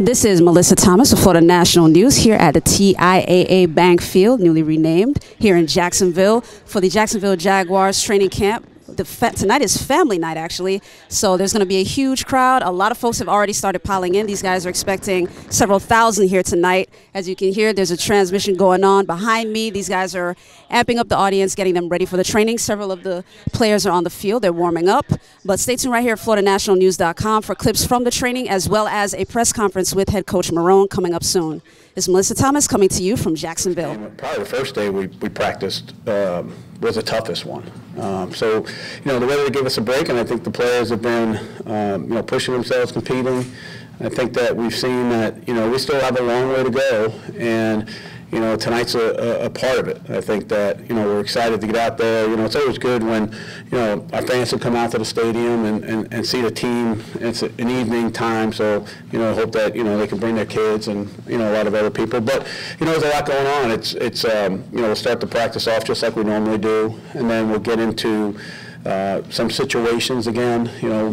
This is Mellissa Thomas of Florida National News here at the TIAA Bank Field, newly renamed, here in Jacksonville for the Jacksonville Jaguars training camp. Tonight is family night, actually, so there's going to be a huge crowd. A lot of folks have already started piling in. These guys are expecting several thousand here tonight. As you can hear, there's a transmission going on behind me. These guys are amping up the audience, getting them ready for the training. Several of the players are on the field. They're warming up. But stay tuned right here at FloridaNationalNews.com for clips from the training, as well as a press conference with head coach Marrone coming up soon. It's Mellissa Thomas coming to you from Jacksonville. Probably the first day we practiced was the toughest one. So, the way they give us a break, and I think the players have been, pushing themselves, competing. I think that we've seen that, we still have a long way to go, and, tonight's a part of it. I think that, we're excited to get out there. It's always good when, our fans can come out to the stadium and see the team. It's an evening time, so, hope that, they can bring their kids and, a lot of other people. But, there's a lot going on. It's we'll start the practice off just like we normally do, and then we'll get into some situations again,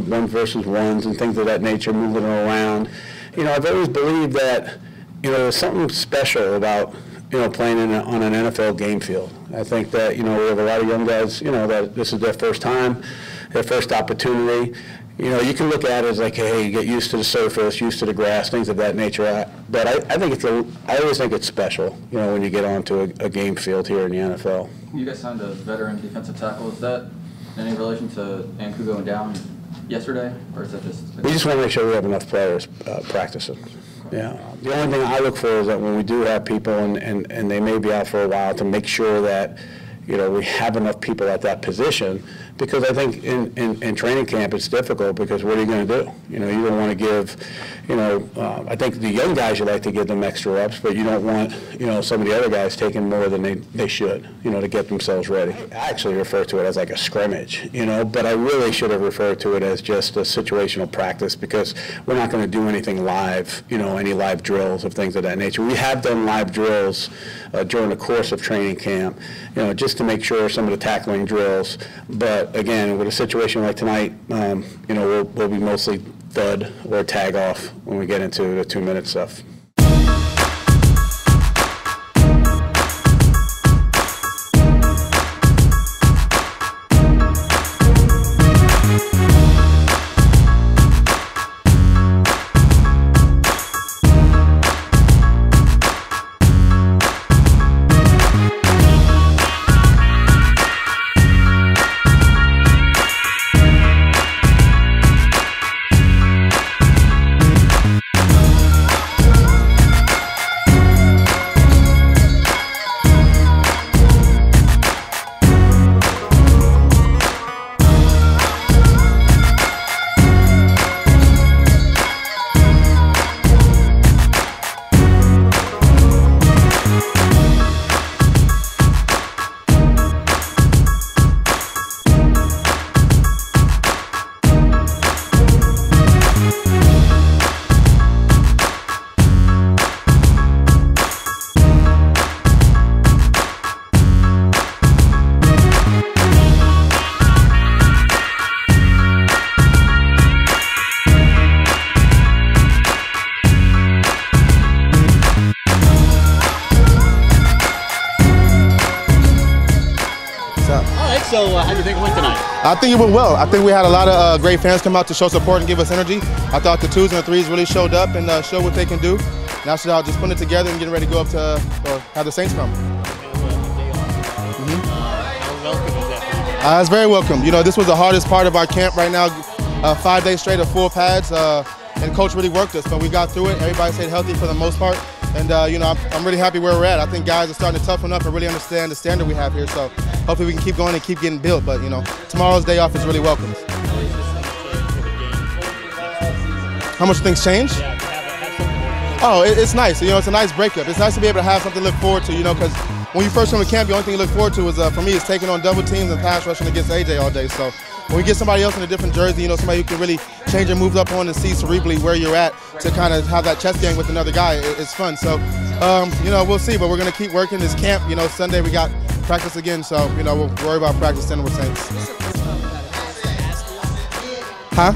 one versus ones and things of that nature, moving around. I've always believed that, there's something special about, playing on an NFL game field. I think that, we have a lot of young guys, that this is their first time, their first opportunity. You can look at it as like, hey, you get used to the surface, used to the grass, things of that nature. But I think I always think it's special, when you get onto a game field here in the NFL. You guys signed a veteran defensive tackle. Is that in any relation to Anku going down yesterday, or is that just? We just want to make sure we have enough players practicing. Yeah. The only thing I look for is that when we do have people and they may be out for a while, to make sure that we have enough people at that position, because I think in training camp it's difficult, because what are you going to do? You don't want to give, I think the young guys, you like to give them extra reps, but you don't want, some of the other guys taking more than they should, to get themselves ready. I actually refer to it as like a scrimmage, but I really should have referred to it as just a situational practice, because we're not going to do anything live, any live drills of things of that nature. We have done live drills during the course of training camp, just to make sure some of the tackling drills, but again, with a situation like tonight, we'll be mostly thud or tag off when we get into the 2-minute stuff. So how do you think it went tonight? I think it went well. I think we had a lot of great fans come out to show support and give us energy. I thought the 2s and the 3s really showed up and showed what they can do. Now it's just putting it together and getting ready to go up to have the Saints come. How welcome is that? It's very welcome. This was the hardest part of our camp right now. 5 days straight of full pads, and coach really worked us, but we got through it. Everybody stayed healthy for the most part. And, I'm really happy where we're at. I think guys are starting to toughen up and really understand the standard we have here. So hopefully we can keep going and keep getting built. But, tomorrow's day off is really welcome. How much things change? Oh, it's nice. It's a nice breakup. It's nice to be able to have something to look forward to, because when you first come to camp, the only thing you look forward to is, for me, is taking on double teams and pass rushing against AJ all day. So when we get somebody else in a different jersey, somebody who can really change your moves up on and see cerebrally where you're at to kind of have that chess game with another guy, it's fun. So, we'll see, but we're going to keep working this camp. Sunday we got practice again, so, we'll worry about practice then with Saints. Huh?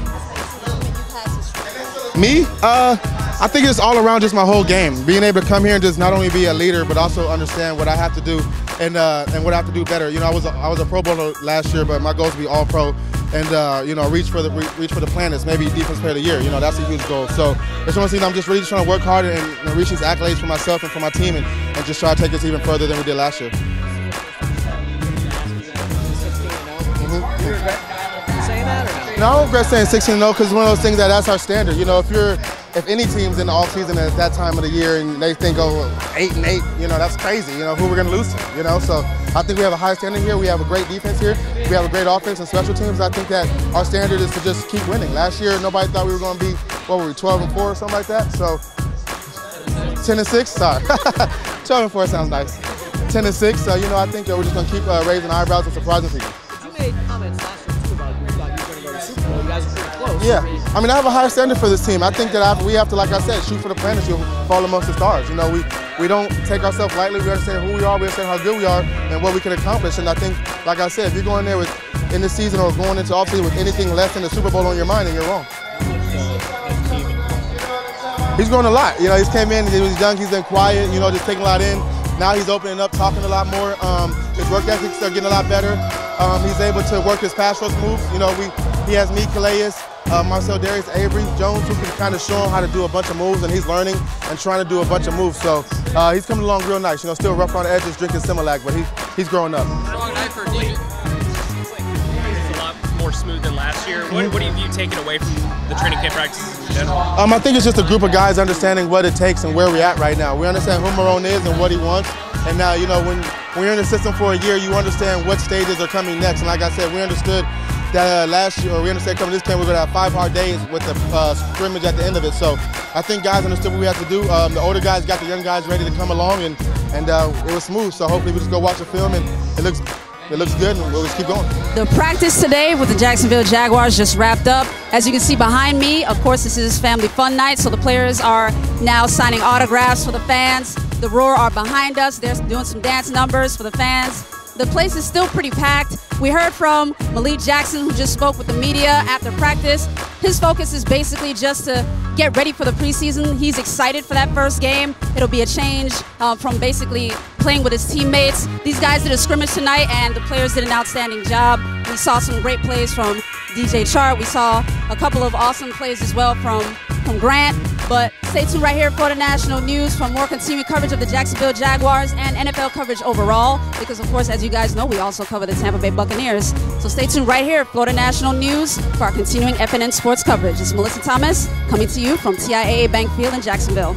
Me? I think it's all around just my whole game. Being able to come here and just not only be a leader, but also understand what I have to do and what I have to do better. You know, I was a Pro Bowler last year, but my goal is to be All Pro and you know, reach for the planets, maybe Defense Player of the Year. You know, that's a huge goal. So it's one of the things I'm just really just trying to work hard and reach these accolades for myself and for my team, and just try to take us even further than we did last year. Saying that or no? No, I don't regret saying 16-0 because it's one of those things that's our standard. You know, if any team's in the offseason at that time of the year and they think, oh, 8-8, you know, that's crazy. You know, who we're going to lose to, you know? So I think we have a high standard here. We have a great defense here. We have a great offense and special teams. I think that our standard is to just keep winning. Last year, nobody thought we were going to be, what were we, 12-4 or something like that? So 10-6, sorry. 12-4 sounds nice. 10-6, so, you know, I think that we're just going to keep raising eyebrows and surprising people. You made comments last year too about you thought you were going to go to the Super Bowl. You guys are pretty close. Yeah, I mean, I have a high standard for this team. I think that we have to, like I said, shoot for the planets. You'll fall amongst the stars. You know, we don't take ourselves lightly. We understand who we are. We understand how good we are and what we can accomplish. And I think, like I said, if you're going there in this season or going into offseason with anything less than the Super Bowl on your mind, then you're wrong. He's grown a lot. You know, he's came in, he was young, he's been quiet, you know, just taking a lot in. Now he's opening up, talking a lot more. His work ethics are getting a lot better. He's able to work his pass rush moves. You know, he has me, Calais, Marcel Darius, Avery, Jones, who can kind of show him how to do a bunch of moves, and he's learning and trying to do a bunch of moves. So he's coming along real nice. You know, still rough on the edges, drinking Similac, but he's growing up. Long night for David. Seems like it's a lot more smooth than last year. What have you taken away from the training camp practices in general? I think it's just a group of guys understanding what it takes and where we're at right now. We understand who Marrone is and what he wants. And now, you know, when you're in the system for a year, you understand what stages are coming next. And like I said, we understood that last year, or we understand coming this camp, we're going to have 5 hard days with the scrimmage at the end of it. So I think guys understood what we had to do. The older guys got the young guys ready to come along, and it was smooth. So hopefully we just go watch the film, and it looks good, and we'll just keep going. The practice today with the Jacksonville Jaguars just wrapped up. As you can see behind me, of course, this is family fun night, so the players are now signing autographs for the fans. The Roar are behind us. They're doing some dance numbers for the fans. The place is still pretty packed. We heard from Malik Jackson, who just spoke with the media after practice. His focus is basically just to get ready for the preseason. He's excited for that first game. It'll be a change from basically playing with his teammates. These guys did a scrimmage tonight, and the players did an outstanding job. We saw some great plays from DJ Chart. We saw a couple of awesome plays as well from Grant. But stay tuned right here for the national news for more continuing coverage of the Jacksonville Jaguars and NFL coverage overall. Because, of course, as you guys know, we also cover the Tampa Bay Buccaneers. So stay tuned right here for the national news for our continuing FNN Sports coverage. It's Mellissa Thomas coming to you from TIAA Bank Field in Jacksonville.